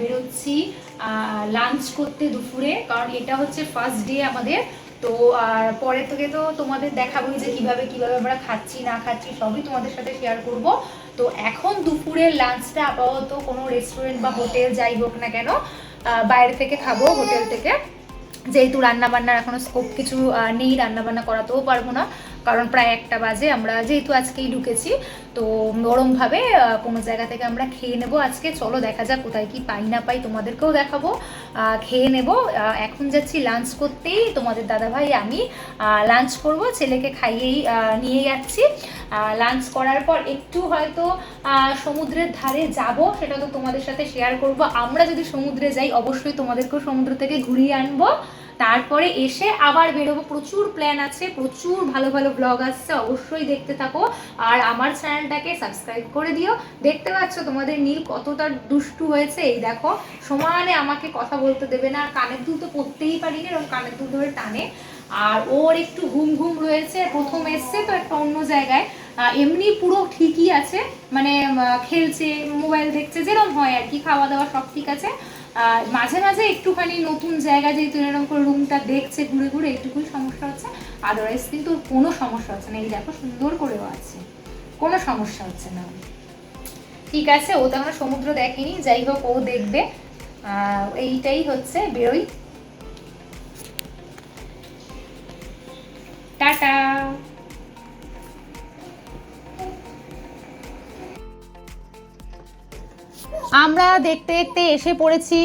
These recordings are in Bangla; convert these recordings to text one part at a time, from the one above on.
বেরোচ্ছি লাঞ্চ করতে দুপুরে, কারণ এটা হচ্ছে ফার্স্ট ডে আমাদের। তো আর পরে থেকে তো তোমাদের দেখাবোই যে কিভাবে কিভাবে আমরা খাচ্ছি না খাচ্ছি সবই তোমাদের সাথে শেয়ার করব। তো এখন দুপুরের লাঞ্চটা আপাতত কোনো রেস্টুরেন্ট বা হোটেল যাই হোক না কেন বাইরে থেকে খাবো, হোটেল থেকে, যেহেতু রান্নাবান্নার এখনো স্কোপ কিছু নেই, রান্নাবান্না করাতেও পারবো না, কারণ প্রায় 1টা বাজে। আমরা যেহেতু আজকেই ঢুকেছি, তো নরমভাবে কোনো জায়গা থেকে আমরা খেয়ে নেব আজকে। চলো দেখা যাক কোথায় কি পাই না পাই, তোমাদেরকেও দেখাবো। খেয়ে নেব। এখন যাচ্ছি লাঞ্চ করতেই, তোমাদের দাদাভাই আমি লাঞ্চ করব, ছেলেকে খাইয়েই নিয়ে যাচ্ছি। লাঞ্চ করার পর একটু হয়তো সমুদ্রের ধারে যাব, সেটা তো তোমাদের সাথে শেয়ার করব। আমরা যদি সমুদ্রে যাই অবশ্যই তোমাদেরকেও সমুদ্র থেকে ঘুরিয়ে আনবো। তারপরে এসে আবার বেরোবো, প্রচুর প্ল্যান আছে, প্রচুর ভালো ভালো ব্লগ আসছে, অবশ্যই দেখতে থাকো। আর আমার চ্যানেলটাকে সাবস্ক্রাইব করে দিও। দেখতে পাচ্ছ তোমাদের নীল কতটা দুষ্টু হয়েছে, এই দেখো সমানে আমাকে কথা বলতে দেবে না, কানের দুল তো পরতেই পারি না, এরকম কানের দুল ধরে টানে। আর ওর একটু ঘুম ঘুম রয়েছে, প্রথম এসছে তো একটা অন্য জায়গায়, এমনি পুরো ঠিকই আছে, মানে খেলছে, মোবাইল দেখছে, যেরকম হয় আর কি, খাওয়া দাওয়া সব ঠিক আছে। মাঝে মাঝে একটুখানি নতুন জায়গা যেহেতু এরকম করে রুমটা দেখছে ঘুরে ঘুরে, একটুকুই সমস্যা হচ্ছে, আদারওয়াইজ কিন্তু কোনো সমস্যা হচ্ছে না। এই দেখো সুন্দর করেও আছে, কোনো সমস্যা হচ্ছে না। ঠিক আছে, ও তো আমরা সমুদ্র দেখেনি, যাই হোক ও দেখবে। এইটাই হচ্ছে, বেরোই, টাটা। আমরা দেখতে দেখতে এসে পড়েছি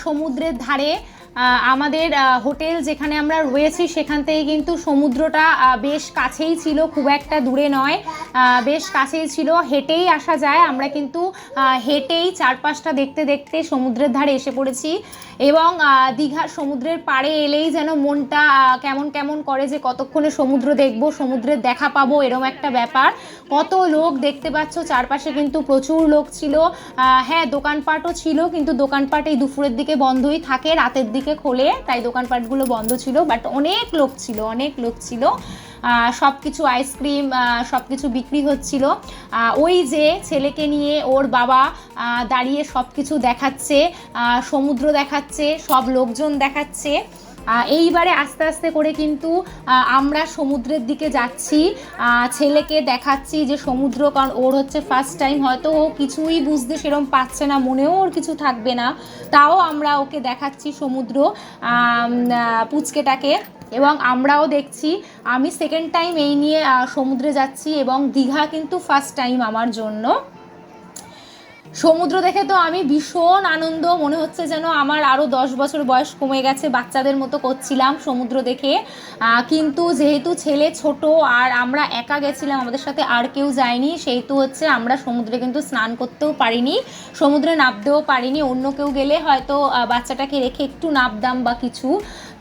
সমুদ্রের ধারে। আমাদের হোটেল যেখানে আমরা রয়েছি সেখান থেকে কিন্তু সমুদ্রটা বেশ কাছেই ছিল, খুব একটা দূরে নয়, বেশ কাছেই ছিল, হেঁটেই আসা যায়। আমরা কিন্তু হেঁটেই চারপাশটা দেখতে দেখতে সমুদ্রের ধারে এসে পড়েছি। এবং দীঘার সমুদ্রের পাড়ে এলেই যেন মনটা কেমন কেমন করে, যে কতক্ষণে সমুদ্র দেখবো, সমুদ্রের দেখা পাবো, এরম একটা ব্যাপার। কত লোক দেখতে পাচ্ছ, চারপাশে কিন্তু প্রচুর লোক ছিল। হ্যাঁ, দোকানপাটও ছিল, কিন্তু দোকানপাট এই দুপুরের দিকে বন্ধই থাকে, রাতের দিকে খোলে, তাই দোকানপাটগুলো বন্ধ ছিল। বাট অনেক লোক ছিল, অনেক লোক ছিল। সব কিছু আইসক্রিম সব কিছু বিক্রি হচ্ছিল। ওই যে ছেলেকে নিয়ে ওর বাবা দাঁড়িয়ে সব কিছু দেখাচ্ছে, সমুদ্র দেখাচ্ছে, সব লোকজন দেখাচ্ছে। এইবারে আস্তে আস্তে করে কিন্তু আমরা সমুদ্রের দিকে যাচ্ছি, ছেলেকে দেখাচ্ছি যে সমুদ্র, কারণ ওর হচ্ছে ফার্স্ট টাইম, হয়তো ও কিছুই বুঝতে সেরম পাচ্ছে না, মনেও ওর কিছু থাকবে না, তাও আমরা ওকে দেখাচ্ছি সমুদ্র, পুচকেটাকে। এবং আমরাও দেখছি। আমি সেকেন্ড টাইম এই নিয়ে সমুদ্রে যাচ্ছি, এবং দীঘা কিন্তু ফার্স্ট টাইম আমার জন্য। সমুদ্র দেখে তো আমি ভীষণ আনন্দ, মনে হচ্ছে যেন আমার আরও 10 বছর বয়স কমে গেছে, বাচ্চাদের মতো করছিলাম সমুদ্র দেখে। কিন্তু যেহেতু ছেলে ছোট আর আমরা একা গেছিলাম, আমাদের সাথে আর কেউ যায়নি, সেহেতু হচ্ছে আমরা সমুদ্রে কিন্তু স্নান করতেও পারিনি, সমুদ্রে নামতেও পারিনি। অন্য কেউ গেলে হয়তো বাচ্চাটাকে রেখে একটু নামতাম বা কিছু,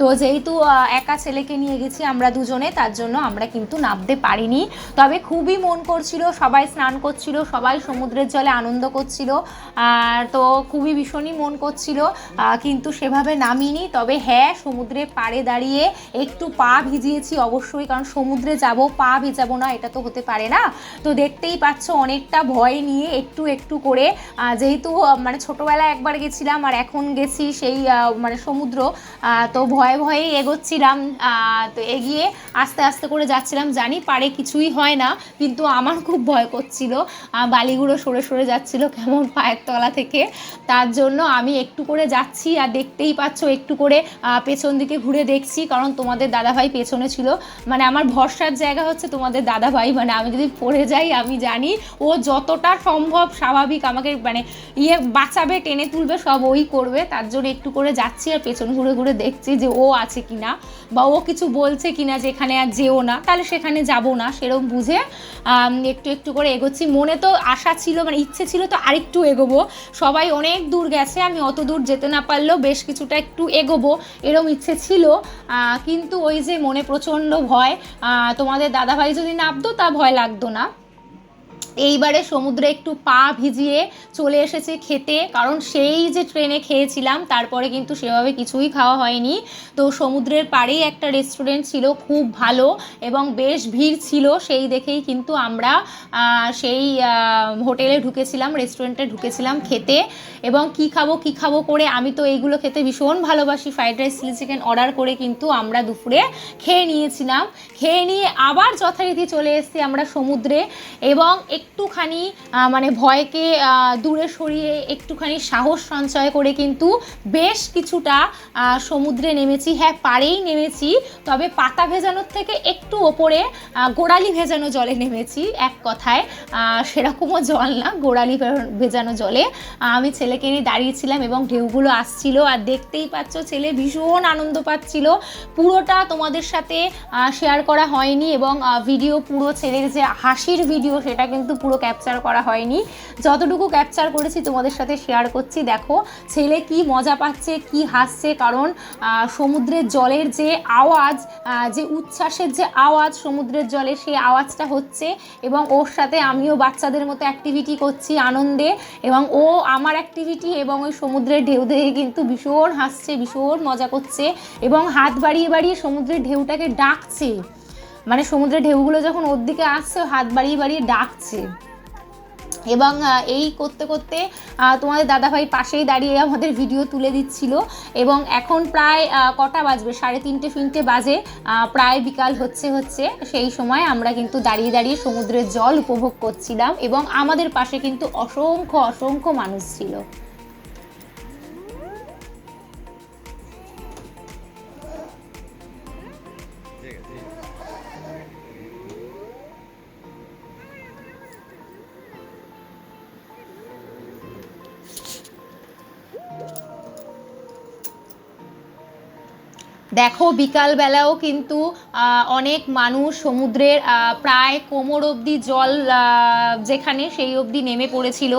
তো যেহেতু একা ছেলেকে নিয়ে গেছি আমরা দুজনে, তার জন্য আমরা কিন্তু নামতে পারিনি। তবে খুবই মন করছিল, সবাই স্নান করছিল, সবাই সমুদ্রের জলে আনন্দ করছিল, তো খুবই ভীষণই মন করছিল, কিন্তু সেভাবে নামিনি। তবে হ্যাঁ, সমুদ্রে পাড়ে দাঁড়িয়ে একটু পা ভিজিয়েছি অবশ্যই, কারণ সমুদ্রে যাব পা ভিজাবো না, এটা তো হতে পারে না। তো দেখতেই পাচ্ছ অনেকটা ভয় নিয়ে একটু একটু করে, যেহেতু মানে ছোটোবেলায় একবার গেছিলাম আর এখন গেছি সেই মানে সমুদ্র, তো ভয়ে ভয়েই এগোচ্ছিলাম। তো এগিয়ে আস্তে আস্তে করে যাচ্ছিলাম, জানি পারে কিছুই হয় না, কিন্তু আমার খুব ভয় করছিল, বালিগুলো সরে সরে যাচ্ছিল কেমন পায়ের তলা থেকে, তার জন্য আমি একটু করে যাচ্ছি। আর দেখতেই পাচ্ছ একটু করে পেছন দিকে ঘুরে দেখছি, কারণ তোমাদের দাদাভাই পেছনে ছিল। মানে আমার ভরসার জায়গা হচ্ছে তোমাদের দাদাভাই, মানে আমি যদি পড়ে যাই আমি জানি ও যতটা সম্ভব স্বাভাবিক আমাকে মানে বাঁচাবে, টেনে তুলবে, সব ওই করবে, তার জন্য একটু করে যাচ্ছি আর পেছন ঘুরে ঘুরে দেখছি যে ও আছে কিনা, বা ও কিছু বলছে কিনা যে এখানে আর যেও না, তাহলে সেখানে যাব না, সেরকম বুঝে একটু একটু করে এগোচ্ছি। মনে তো আশা ছিল, মানে ইচ্ছে ছিল তো আরেকটু এগোবো, সবাই অনেক দূর গেছে, আমি অত দূর যেতে না পারলেও বেশ কিছুটা একটু এগোবো, এরম ইচ্ছে ছিল। কিন্তু ওই যে মনে প্রচণ্ড ভয়, তোমাদের দাদাভাই যদি নামতো তা ভয় লাগতো না। এইবারে সমুদ্রে একটু পা ভিজিয়ে চলে এসেছি খেতে, কারণ সেই যে ট্রেনে খেয়েছিলাম তারপরে কিন্তু সেভাবে কিছুই খাওয়া হয়নি। তো সমুদ্রের পাড়েই একটা রেস্টুরেন্ট ছিল, খুব ভালো এবং বেশ ভিড় ছিল, সেই দেখেই কিন্তু আমরা সেই হোটেলে ঢুকেছিলাম, রেস্টুরেন্টে ঢুকেছিলাম খেতে। এবং কি খাবো করে আমি তো এইগুলো খেতে ভীষণ ভালোবাসি। Fried rice chilli chicken order করে কিন্তু আমরা দুপুরে খেয়ে নিয়েছিলাম। খেয়ে নিয়ে আবার যথারীতি চলে এসেছি আমরা সমুদ্রে, এবং একটুখানি মানে ভয়কে দূরে সরিয়ে একটুখানি সাহস সঞ্চয় করে কিন্তু বেশ কিছুটা সমুদ্রে নেমেছি। হ্যাঁ, পাড়েই নেমেছি, তবে পাতা ভেজানোর থেকে একটু ওপরে গোড়ালি ভেজানো জলে নেমেছি। এক কথায় সেরকমও জল না, গোড়ালি ভেজানো জলে আমি ছেলেকে নিয়ে দাঁড়িয়েছিলাম এবং ঢেউগুলো আসছিল, আর দেখতেই পাচ্ছ ছেলে ভীষণ আনন্দ পাচ্ছিল। পুরোটা তোমাদের সাথে শেয়ার করা হয়নি, এবং ভিডিও পুরো ছেলের যে হাসির ভিডিও সেটা কিন্তু পুরো ক্যাপচার করা হয়নি। যতটুকু ক্যাপচার করেছি তোমাদের সাথে শেয়ার করছি। দেখো ছেলে কি মজা পাচ্ছে, কি হাসছে, কারণ সমুদ্রের জলের যে আওয়াজ, যে উচ্ছ্বাসের যে আওয়াজ সমুদ্রের জলে, সেই আওয়াজটা হচ্ছে, এবং ওর সাথে আমিও বাচ্চাদের মতো অ্যাক্টিভিটি করছি আনন্দে, এবং ও আমার অ্যাক্টিভিটি এবং ওই সমুদ্রের ঢেউ দেখে কিন্তু ভীষণ হাসছে, ভীষণ মজা করছে, এবং হাত বাড়িয়ে বাড়িয়ে সমুদ্রের ঢেউটাকে ডাকছে। মানে সমুদ্রের ঢেউগুলো যখন ওর দিকে আসছে হাত বাড়িয়ে বাড়িয়ে ডাকছে। এবং এই করতে করতে তোমাদের দাদাভাই পাশেই দাঁড়িয়ে আমাদের ভিডিও তুলে দিচ্ছিল। এবং এখন প্রায় কটা বাজবে, 3:30 বাজে, প্রায় বিকাল হচ্ছে। সেই সময় আমরা কিন্তু দাঁড়িয়ে দাঁড়িয়ে সমুদ্রের জল উপভোগ করছিলাম, এবং আমাদের পাশে কিন্তু অসংখ্য মানুষ ছিল। দেখো বিকালবেলাও কিন্তু অনেক মানুষ সমুদ্রের প্রায় কোমর অবধি জল যেখানে, সেই অবধি নেমে পড়েছিল।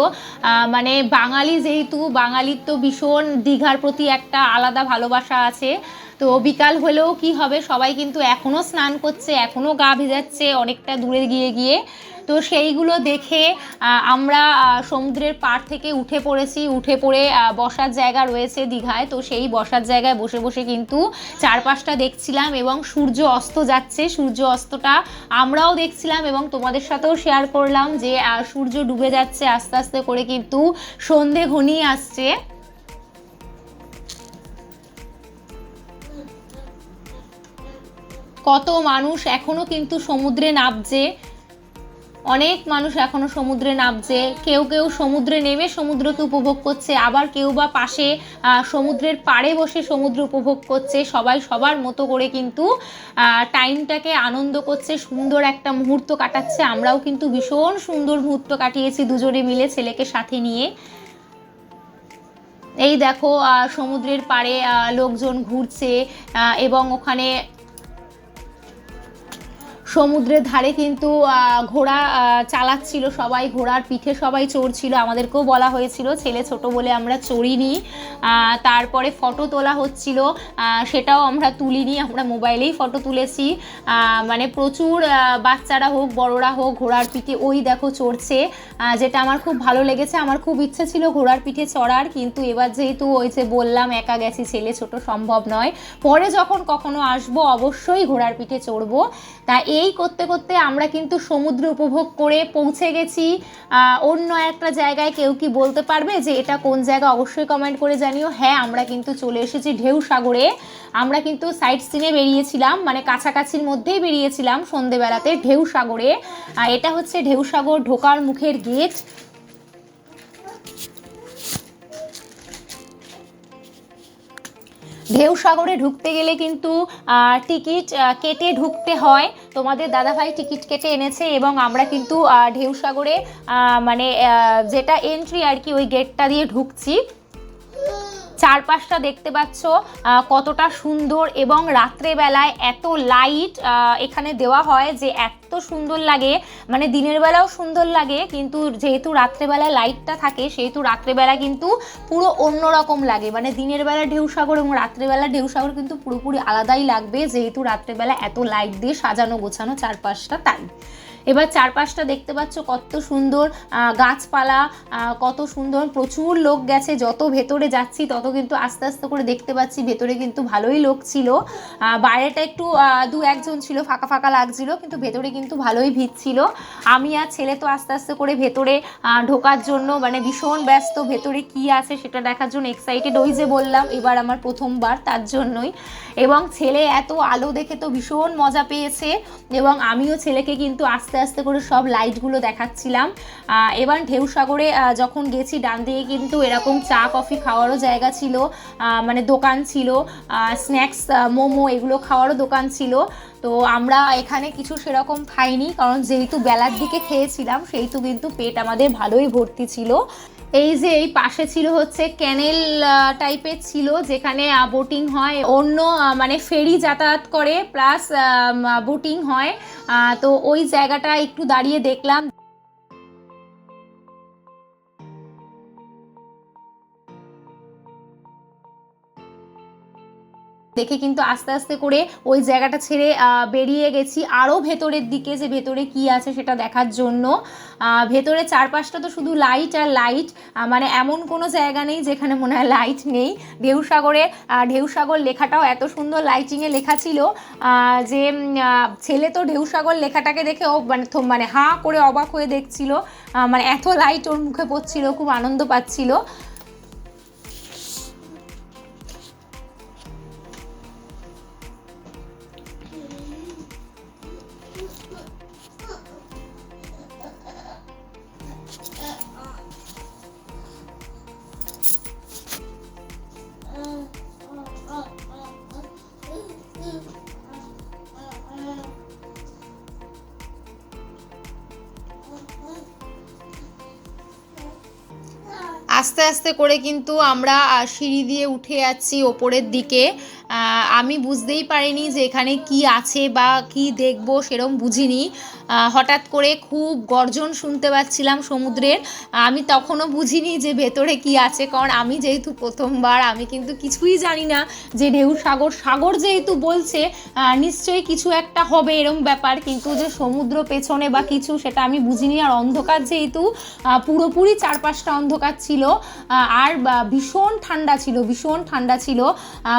মানে বাঙালি যেহেতু, বাঙালির তো ভীষণ দীঘার প্রতি একটা আলাদা ভালোবাসা আছে। তো বিকাল হলেও কি হবে, সবাই কিন্তু এখনও স্নান করছে, এখনও গা ভেজাচ্ছে অনেকটা দূরে গিয়ে। তো সেইগুলো দেখে আমরা সমুদ্রের পাড় থেকে উঠে পড়ে বসার জায়গা রয়েছে দীঘায়, তো সেই বসার জায়গায় বসে কিন্তু চারপাশটা দেখছিলাম, এবং সূর্য অস্ত যাচ্ছে, সূর্য অস্তটা আমরাও দেখছিলাম, এবং তোমাদের সাথেও শেয়ার করলাম যে সূর্য ডুবে যাচ্ছে আস্তে আস্তে করে, কিন্তু সন্ধে ঘনিয়ে আসছে। কত মানুষ এখনো কিন্তু সমুদ্রে নামছে, অনেক মানুষ এখনো সমুদ্রে নামছে। কেউ সমুদ্রে নেমে সমুদ্রকে উপভোগ করছে, আবার কেউ বা পাশে সমুদ্রের পাড়ে বসে সমুদ্র উপভোগ করছে। সবাই সবার মতো করে কিন্তু টাইমটাকে আনন্দ করছে, সুন্দর একটা মুহূর্ত কাটাচ্ছে। আমরাও কিন্তু ভীষণ সুন্দর মুহূর্ত কাটিয়েছি দুজনে মিলে ছেলেকে সাথে নিয়ে। এই দেখো সমুদ্রের পাড়ে লোকজন ঘুরছে, এবং ওখানে সমুদ্রের ধারে কিন্তু ঘোড়া চালাচ্ছিল সবাই, ঘোড়ার পিঠে সবাই চড়ছিল। আমাদেরকেও বলা হয়েছিল, ছেলে ছোট বলে আমরা চড়িনি। তারপরে ফটো তোলা হচ্ছিল, সেটাও আমরা তুলিনি, আমরা মোবাইলেই ফটো তুলেছি। মানে প্রচুর বাচ্চারা হোক বড়রা হোক ঘোড়ার পিঠে ওই দেখো চড়ছে, যেটা আমার খুব ভালো লেগেছে। আমার খুব ইচ্ছে ছিল ঘোড়ার পিঠে চড়ার, কিন্তু এবার যেহেতু ওই যে বললাম একা গেছি, ছেলে ছোট, সম্ভব নয়। পরে যখন কখনো আসবো অবশ্যই ঘোড়ার পিঠে চড়বো। তা এই করতে করতে আমরা কিন্তু সমুদ্র উপভোগ করে পৌঁছে গেছি অন্য একটা জায়গায়। কেউ কি বলতে পারবে যে এটা কোন জায়গা? অবশ্যই কমেন্ট করে জানিও। হ্যাঁ, আমরা কিন্তু চলে এসেছি ঢেউসাগরে। আমরা কিন্তু সাইট সিনে বেরিয়েছিলাম, মানে কাছাকাছির মধ্যেই বেরিয়েছিলাম সন্ধেবেলাতে ঢেউসাগরে। এটা হচ্ছে ঢেউসাগর ঢোকার মুখের গেট। ঢেউসাগরে ঢুকতে গেলে কিন্তু টিকিট কেটে ঢুকতে হয়। তোমাদের দাদাভাই টিকিট কেটে এনেছে, এবং আমরা কিন্তু ঢেউসাগরে মানে যেটা এন্ট্রি আর কি, ওই গেটটা দিয়ে ঢুকছি। চারপাশটা দেখতে পাচ্ছ কতটা সুন্দর, এবং রাত্রেবেলায় এত লাইট এখানে দেওয়া হয় যে এত সুন্দর লাগে। মানে দিনের বেলাও সুন্দর লাগে, কিন্তু যেহেতু রাত্রেবেলায় লাইটটা থাকে সেহেতু রাত্রেবেলা কিন্তু পুরো অন্যরকম লাগে। মানে দিনের বেলা ঢেউসাগর এবং রাত্রেবেলা ঢেউসাগর কিন্তু পুরোপুরি আলাদাই লাগবে, যেহেতু রাত্রেবেলা এত লাইট দিয়ে সাজানো গোছানো চারপাশটা, তাই। এবার চারপাশটা দেখতে পাচ্ছ কত সুন্দর গাছপালা, কত সুন্দর, প্রচুর লোক গেছে। যত ভেতরে যাচ্ছি তত কিন্তু আস্তে আস্তে করে দেখতে পাচ্ছি ভেতরে কিন্তু ভালোই লোক ছিল। বাইরেটা একটু দু একজন ছিল, ফাঁকা ফাঁকা লাগছিল, কিন্তু ভেতরে কিন্তু ভালোই ভিড় ছিল। আমি আর ছেলে তো আস্তে আস্তে করে ভেতরে ঢোকার জন্য মানে ভীষণ ব্যস্ত, ভেতরে কি আছে সেটা দেখার জন্য এক্সাইটেড। ওই যে বললাম এবার আমার প্রথমবার, তার জন্যই। এবং ছেলে এত আলো দেখে তো ভীষণ মজা পেয়েছে, এবং আমিও ছেলেকে কিন্তু আস্তে আস্তে করে সব লাইটগুলো দেখাচ্ছিলাম। এবার ঢেউসাগরে যখন গেছি ডান দিকে কিন্তু এরকম চা কফি খাওয়ারও জায়গা ছিল, মানে দোকান ছিল, স্ন্যাক্স মোমো এগুলো খাওয়ারও দোকান ছিল। তো আমরা এখানে কিছু সেরকম খাইনি, কারণ যেহেতু বেলার দিকে খেয়েছিলাম সেহেতু কিন্তু পেট আমাদের ভালোই ভর্তি ছিল। এই যে এই পাশে ছিল হচ্ছে ক্যানেল টাইপের ছিল, যেখানে বোটিং হয়, অন্য মানে ফেরি যাতায়াত করে প্লাস বোটিং হয়। তো ওই জায়গাটা একটু দাঁড়িয়ে দেখলাম। দেখে কিন্তু আস্তে আস্তে করে ওই জায়গাটা ছেড়ে বেরিয়ে গেছি আরও ভেতরের দিকে, যে ভেতরে কি আছে সেটা দেখার জন্য। ভেতরে চারপাশটা তো শুধু লাইট আর লাইট, মানে এমন কোনো জায়গা নেই যেখানে মনে হয় লাইট নেই। ঢেউসাগর লেখাটাও এত সুন্দর লাইটিংয়ে লেখা ছিল যে ছেলে তো ঢেউসাগর লেখাটাকে দেখে ও মানে হাঁ করে অবাক হয়ে দেখছিল, মানে এত লাইট ওর মুখে পড়ছিল, খুব আনন্দ পাচ্ছিল। আস্তে আস্তে করে কিন্তু আমরা সিঁড়ি দিয়ে উঠে যাচ্ছি ওপরের দিকে। আমি বুঝতেই পারিনি যে এখানে কি আছে বা কি দেখব, সেরকম বুঝিনি। হঠাৎ করে খুব গর্জন শুনতে পাচ্ছিলাম সমুদ্রের। আমি তখনও বুঝিনি যে ভেতরে কি আছে, কারণ আমি যেহেতু প্রথমবার, আমি কিন্তু কিছুই জানি না যে সাগর যেহেতু বলছে নিশ্চয়ই কিছু একটা হবে এরম ব্যাপার, কিন্তু যে সমুদ্র পেছনে বা কিছু সেটা আমি বুঝিনি। আর অন্ধকার যেহেতু, পুরোপুরি চারপাশটা অন্ধকার ছিল, আর ভীষণ ঠান্ডা ছিল, ভীষণ ঠান্ডা ছিল।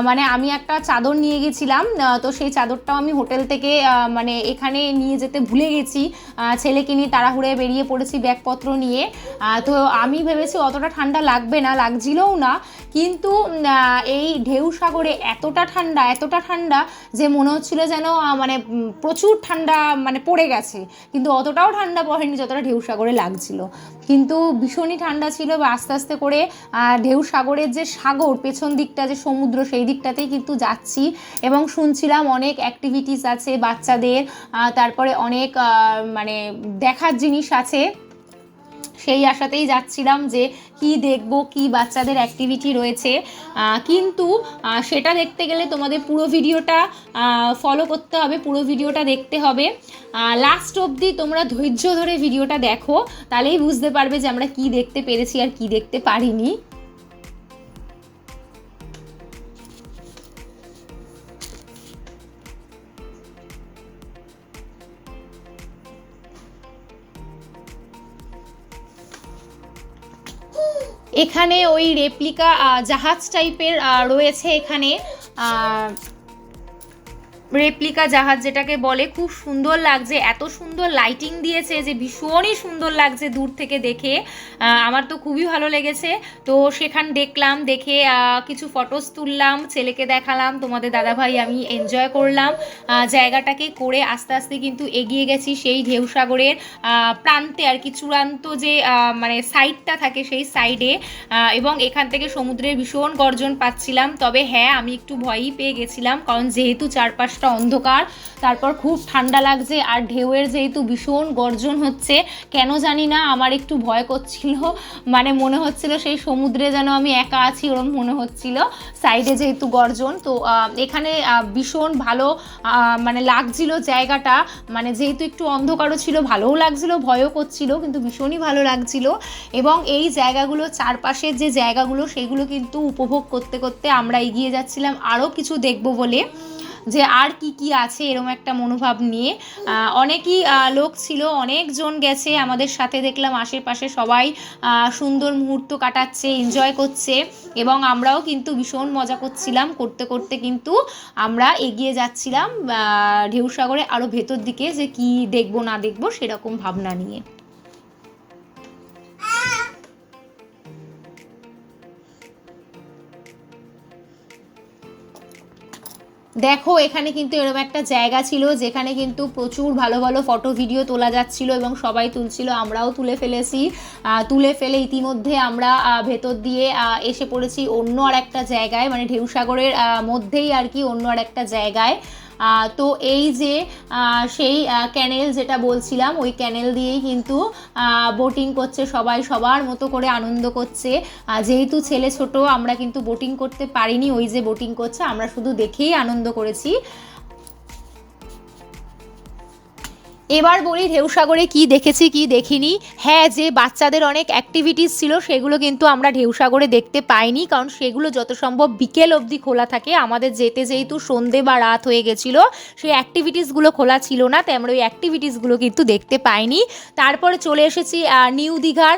মানে আমি একটা চাদর নিয়ে গেছিলাম, তো সেই চাদরটাও আমি হোটেল থেকে মানে এখানে নিয়ে যেতে ভুলে গেছি। ছেলেকে নিয়ে তাড়াহুড়ে বেরিয়ে পড়েছি ব্যাগপত্র নিয়ে। তো আমি ভেবেছি অতটা ঠান্ডা লাগবে না, লাগছিলও না। কিন্তু এই ঢেউসাগরে এতটা ঠান্ডা যে মনে হচ্ছিল যেন মানে প্রচুর ঠান্ডা মানে পড়ে গেছে, কিন্তু অতটাও ঠান্ডা পড়েনি যতটা ঢেউসাগরে লাগছিল। কিন্তু ভীষণই ঠান্ডা ছিল। বা আস্তে আস্তে করে ঢেউসাগরের যে সাগর পেছন দিকটা যে সমুদ্র, সেই দিকটাতেই কিন্তু যাচ্ছি, এবং শুনছিলাম অনেক অ্যাক্টিভিটিস আছে বাচ্চাদের, তারপরে অনেক মানে দেখার জিনিস আছে। সেই আশাতেই যাচ্ছিলাম যে কি দেখব, কি বাচ্চাদের অ্যাক্টিভিটি রয়েছে। কিন্তু সেটা দেখতে গেলে তোমাদের পুরো ভিডিওটা ফলো করতে হবে, পুরো ভিডিওটা দেখতে হবে। লাস্ট অবধি তোমরা ধৈর্য ধরে ভিডিওটা দেখো, তাহলেই বুঝতে পারবে যে আমরা কি দেখতে পেরেছি আর কি দেখতে পারিনি। এখানে ওই রেপ্লিকা জাহাজ টাইপের রয়েছে, এখানে রেপ্লিকা জাহাজ যেটাকে বলে, খুব সুন্দর লাগছে, এত সুন্দর লাইটিং দিয়েছে যে ভীষণই সুন্দর লাগছে দূর থেকে দেখে। আমার তো খুবই ভালো লেগেছে। তো সেখান দেখলাম, দেখে কিছু ফটোস তুললাম, ছেলেকে দেখালাম, তোমাদের দাদাভাই আমি এনজয় করলাম জায়গাটাকে। করে আস্তে আস্তে কিন্তু এগিয়ে গেছি সেই ঢেউসাগরের প্রান্তে আর কি, চূড়ান্ত যে মানে সাইডটা থাকে সেই সাইডে। এবং এখান থেকে সমুদ্রের ভীষণ গর্জন পাচ্ছিলাম। তবে হ্যাঁ, আমি একটু ভয়ই পেয়ে গেছিলাম, কারণ যেহেতু চারপাশ অন্ধকার, তারপর খুব ঠান্ডা লাগছে, আর ঢেউয়ের যেহেতু ভীষণ গর্জন হচ্ছে, কেন জানি না আমার একটু ভয় করছিল। মানে মনে হচ্ছিল সেই সমুদ্রে যেন আমি একা আছি, ওরকম মনে হচ্ছিল, সাইডে যেহেতু গর্জন। তো এখানে ভীষণ ভালো মানে লাগছিল জায়গাটা, মানে যেহেতু একটু অন্ধকারও ছিল, ভালোও লাগছিল, ভয়ও করছিল, কিন্তু ভীষণই ভালো লাগছিল। এবং এই জায়গাগুলো, চারপাশের যে জায়গাগুলো, সেগুলো কিন্তু উপভোগ করতে করতে আমরা এগিয়ে যাচ্ছিলাম আরও কিছু দেখব বলে। যে আর কি কি আছে এরকম একটা মনোভাব নিয়ে। অনেকই লোক ছিল, অনেকজন গেছে আমাদের সাথে, দেখলাম আশেপাশে সবাই সুন্দর মুহূর্ত কাটাচ্ছে, এনজয় করছে, এবং আমরাও কিন্তু ভীষণ মজা করছিলাম। করতে করতে কিন্তু আমরা এগিয়ে যাচ্ছিলাম ঢেউসাগরে আরও ভেতর দিকে, যে কি দেখবো না দেখবো সেরকম ভাবনা নিয়ে। দেখো এখানে কিন্তু এরকম একটা জায়গা ছিল যেখানে কিন্তু প্রচুর ভালো ভালো ফটো ভিডিও তোলা যাচ্ছিল এবং সবাই তুলছিল, আমরাও তুলে ফেলেছি। তুলে ফেলে ইতিমধ্যে আমরা ভেতর দিয়ে এসে পড়েছি অন্য আর একটা জায়গায়, মানে ঢেউসাগরের মধ্যেই আর কি অন্য আর একটা জায়গায়। তো এই যে সেই ক্যানেল যেটা বলছিলাম, ওই ক্যানেল দিয়েই কিন্তু বোটিং করছে সবাই, সবার মতো করে আনন্দ করছে। যেহেতু ছেলে ছোট, আমরা কিন্তু বোটিং করতে পারিনি, ওই যে বোটিং করছে আমরা শুধু দেখেই আনন্দ করেছি। এবার বলি ঢেউসাগরে কি দেখেছি কি দেখিনি। হ্যাঁ, যে বাচ্চাদের অনেক অ্যাক্টিভিটিস ছিল সেগুলো কিন্তু আমরা ঢেউসাগরে দেখতে পাইনি, কারণ সেগুলো যত সম্ভব বিকেল অবধি খোলা থাকে। আমাদের যেতে যেহেতু সন্ধে বা রাত হয়ে গেছিলো, সেই অ্যাক্টিভিটিসগুলো খোলা ছিল না, তাই আমরা ওই অ্যাক্টিভিটিসগুলো কিন্তু দেখতে পাইনি। তারপরে চলে এসেছি নিউ দীঘার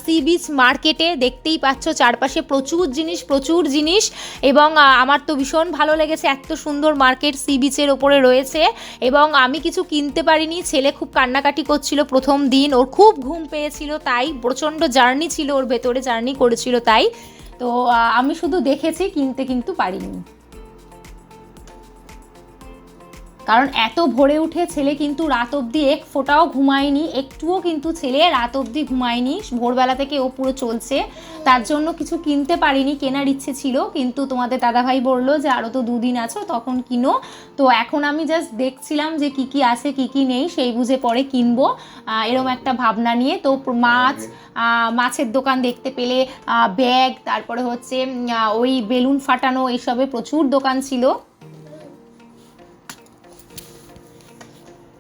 সি বিচ মার্কেটে। দেখতেই পাচ্ছ চারপাশে প্রচুর জিনিস, প্রচুর জিনিস, এবং আমার তো ভীষণ ভালো লেগেছে, এত সুন্দর মার্কেট সি বিচের ওপরে রয়েছে। এবং আমি কিছু কিনতে পারিনি, ছেলে খুব কান্নাকাটি করছিল প্রথম দিন, ওর খুব ঘুম পেয়েছিল, তাই প্রচণ্ড জার্নি ছিল, ওর ভেতরে জার্নি করেছিল, তাই তো আমি শুধু দেখেছি, কিনতে কিন্তু পারিনি। কারণ এত ভোরে উঠে ছেলে কিন্তু রাত অবধি এক ফোঁটাও ঘুমায়নি, একটুও কিন্তু ছেলে রাত অবধি ঘুমায়নি, ভোরবেলা থেকে ও পুরো চলছে। তার জন্য কিছু কিনতে পারিনি, কেনার ইচ্ছে ছিল, কিন্তু তোমাদের দাদাভাই বললো যে আরও তো দুদিন আছো তখন কিনো। তো এখন আমি জাস্ট দেখছিলাম যে কি কি আছে কি কি নেই, সেই বুঝে পরে কিনবো এরম একটা ভাবনা নিয়ে। তো মাছের দোকান দেখতে পেলে, ব্যাগ, তারপরে হচ্ছে ওই বেলুন ফাটানো, এইসবে প্রচুর দোকান ছিল।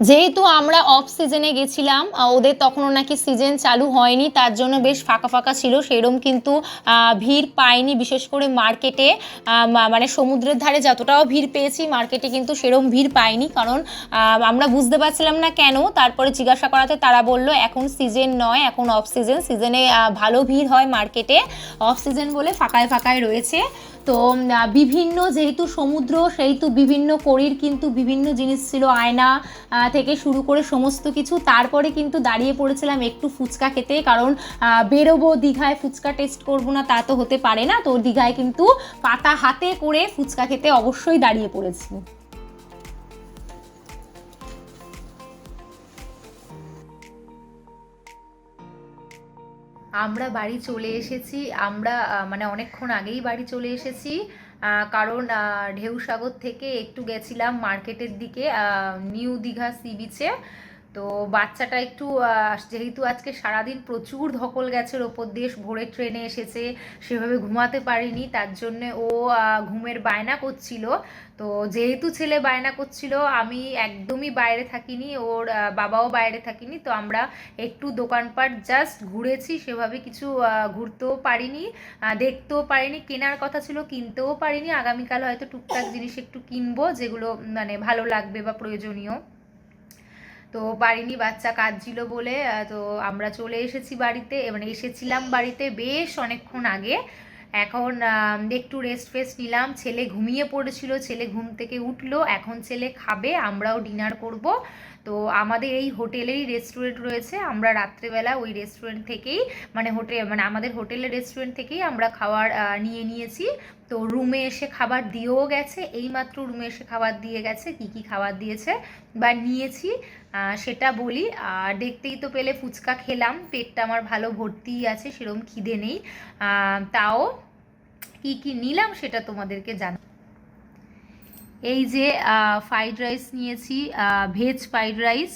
যেহেতু আমরা অফ সিজনে গেছিলাম, ওদের তখনও নাকি সিজন চালু হয়নি, তার জন্য বেশ ফাঁকা ফাঁকা ছিল, সেরম কিন্তু ভিড় পাইনি, বিশেষ করে মার্কেটে। মানে সমুদ্রের ধারে যতটাও ভিড় পেয়েছি, মার্কেটে কিন্তু সেরম ভিড় পাইনি, কারণ আমরা বুঝতে পারছিলাম না কেন। তারপরে জিজ্ঞাসা করাতে তারা বললো এখন সিজন নয়, এখন অফ সিজন, সিজনে ভালো ভিড় হয় মার্কেটে, অফ সিজন বলে ফাঁকায় ফাঁকায় রয়েছে। তো বিভিন্ন, যেহেতু সমুদ্র সেহেতু বিভিন্ন কড়ির কিন্তু বিভিন্ন জিনিস ছিল, আয়না থেকে শুরু করে সমস্ত কিছু। তারপরে কিন্তু দাঁড়িয়ে পড়েছিলাম একটু ফুচকা খেতে, কারণ বেরোবো দীঘায়, ফুচকা টেস্ট করবো না তা তো হতে পারে না। তো দীঘায় কিন্তু পাতা হাতে করে ফুচকা খেতে অবশ্যই দাঁড়িয়ে পড়েছি। আমরা বাড়ি চলে এসেছি, আমরা মানে অনেকক্ষণ আগেই বাড়ি চলে এসেছি, কারণ ঢেউসাগর থেকে একটু গেছিলাম মার্কেটের দিকে, নিউ দীঘা সি বিচে। তো বাচ্চাটা একটু যেহেতু আজকে সারাদিন প্রচুর ধকল গেছে, ওপর দিয়ে ভোরের ট্রেনে এসেছে, সেভাবে ঘুমাতে পারিনি, তার জন্যে ও ঘুমের বায়না করছিল। তো যেহেতু ছেলে বায়না করছিল, আমি একদমই বাইরে থাকিনি, ওর বাবাও বাইরে থাকিনি, তো আমরা একটু দোকানপাট জাস্ট ঘুরেছি, সেভাবে কিছু ঘুরতেও পারিনি, দেখতেও পারিনি, কেনার কথা ছিল কিনতেও পারিনি। আগামীকাল হয়তো টুকটাক জিনিস একটু কিনবো, যেগুলো মানে ভালো লাগবে বা প্রয়োজনীয়, তো পারিনি, বাচ্চা কাঁদছিল বলে। তো আমরা চলে এসেছি বাড়িতে, মানে এসেছিলাম বাড়িতে বেশ অনেকক্ষণ আগে। এখন একটু রেস্ট ফেস্ট নিলাম, ছেলে ঘুমিয়ে পড়েছিল, ছেলে ঘুম থেকে উঠলো, এখন ছেলে খাবে, আমরাও ডিনার করব। তো আমাদের এই হোটেলেরই রেস্টুরেন্ট রয়েছে, আমরা রাত্রেবেলা ওই রেস্টুরেন্ট থেকেই, মানে আমাদের হোটেলের রেস্টুরেন্ট থেকেই আমরা খাবার নিয়ে নিয়েছি। তো রুমে এসে খাবার দিয়েও গেছে, এইমাত্র রুমে এসে খাবার দিয়ে গেছে। কি কি খাবার দিয়েছে বা নিয়েছি সেটা বলি। দেখতেই তো পেলে ফুচকা খেলাম, পেটটা আমার ভালো ভর্তিই আছে, সেরকম খিদে নেই, তাও কি কি নিলাম সেটা তোমাদেরকে জানা। এই যে ফ্রাইড রাইস নিয়েছি, ভেজ ফ্রাইড রাইস,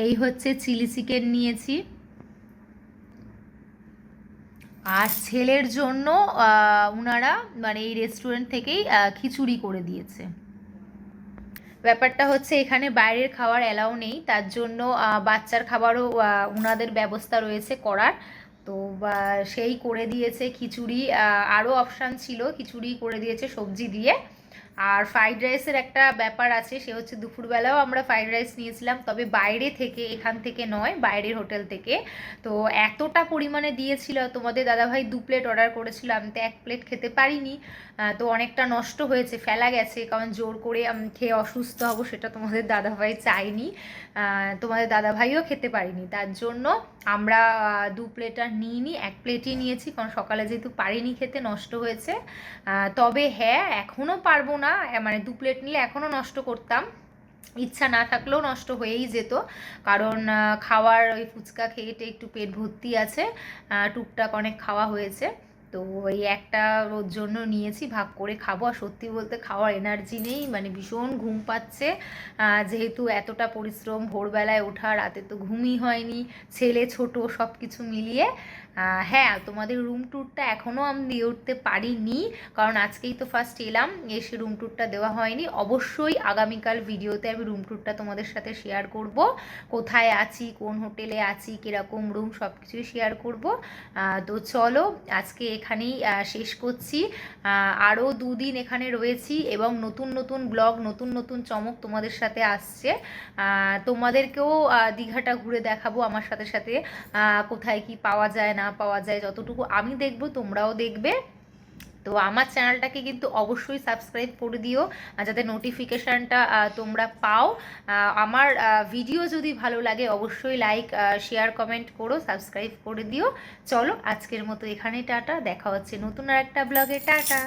এই হচ্ছে চিলি চিকেন নিয়েছি, আর ছেলের জন্য ওনারা মানে এই রেস্টুরেন্ট থেকেই খিচুড়ি করে দিয়েছে। ব্যাপারটা হচ্ছে এখানে বাইরের খাবার অ্যালাউ নেই, তার জন্য বাচ্চার খাবারও ওনাদের ব্যবস্থা রয়েছে করার। তো সেই করে দিয়েছে খিচুড়ি, আরও অপশান ছিল, খিচুড়ি করে দিয়েছে সবজি দিয়ে। আর ফ্রাইড রাইসের একটা ব্যাপার আছে, সে হচ্ছে দুপুরবেলাও আমরা ফ্রাইড রাইস নিয়েছিলাম, তবে বাইরে থেকে, এখান থেকে নয়, বাইরের হোটেল থেকে। তো এতটা পরিমাণে দিয়েছিল, তোমাদের দাদাভাই 2 প্লেট অর্ডার করেছিল, আমি তো 1 প্লেট খেতে পারিনি। তো অনেকটা নষ্ট হয়েছে, ফেলা গেছে, কারণ জোর করে আমি খেয়ে অসুস্থ হব সেটা তোমাদের দাদাভাই চাইনি, তোমাদের দাদাভাইও খেতে পারিনি, তার জন্য আমরা 2 প্লেট আর নিইনি, 1 প্লেটই নিয়েছি, কারণ সকালে যেহেতু পারিনি খেতে, নষ্ট হয়েছে। তবে হ্যাঁ, এখনও পারবো না, মানে 2 প্লেট নিলে এখনও নষ্ট করতাম, ইচ্ছা না থাকলেও নষ্ট হয়েই যেত, কারণ খাওয়ার ওই ফুচকা খেয়ে একটু পেট ভর্তি আছে, টুকটাক অনেক খাওয়া হয়েছে। তো এই একটা ওর জন্য নিয়েছি, ভাগ করে খাবো। আর সত্যি বলতে খাওয়ার এনার্জি নেই, মানে ভীষণ ঘুম পাচ্ছে, যেহেতু এতটা পরিশ্রম, ভোরবেলায় ওঠা, রাতে তো ঘুমই হয়নি, ছেলে ছোট, সব কিছু মিলিয়ে। হ্যাঁ, তোমাদের রুম ট্যুরটা এখনও আমি দিয়ে উঠতে পারিনি, কারণ আজকেই তো ফার্স্ট এলাম, এসে রুম ট্যুরটা দেওয়া হয়নি। অবশ্যই আগামীকাল ভিডিওতে আমি রুম ট্যুরটা তোমাদের সাথে শেয়ার করব, কোথায় আছি, কোন হোটেলে আছি, কীরকম রুম, সব কিছুই শেয়ার করব। তো চলো আজকে এখানেই শেষ করছি, আরও 2 দিন এখানে রয়েছি, এবং নতুন নতুন ব্লগ, নতুন নতুন চমক তোমাদের সাথে আসছে। তোমাদেরকেও দীঘাটা ঘুরে দেখাবো আমার সাথে সাথে, কোথায় কি পাওয়া যায় না পাওয়া যায়, যতটুকু আমি দেখবো তোমরাও দেখবে। তো আমার চ্যানেলটাকে কিন্তু অবশ্যই সাবস্ক্রাইব করে দিও, যাতে নোটিফিকেশানটা তোমরা পাও। আমার ভিডিও যদি ভালো লাগে অবশ্যই লাইক, শেয়ার, কমেন্ট করো, সাবস্ক্রাইব করে দিও। চলো আজকের মতো এখানেই টাটা, দেখা হচ্ছে নতুন আর একটা ব্লগে, টাটা।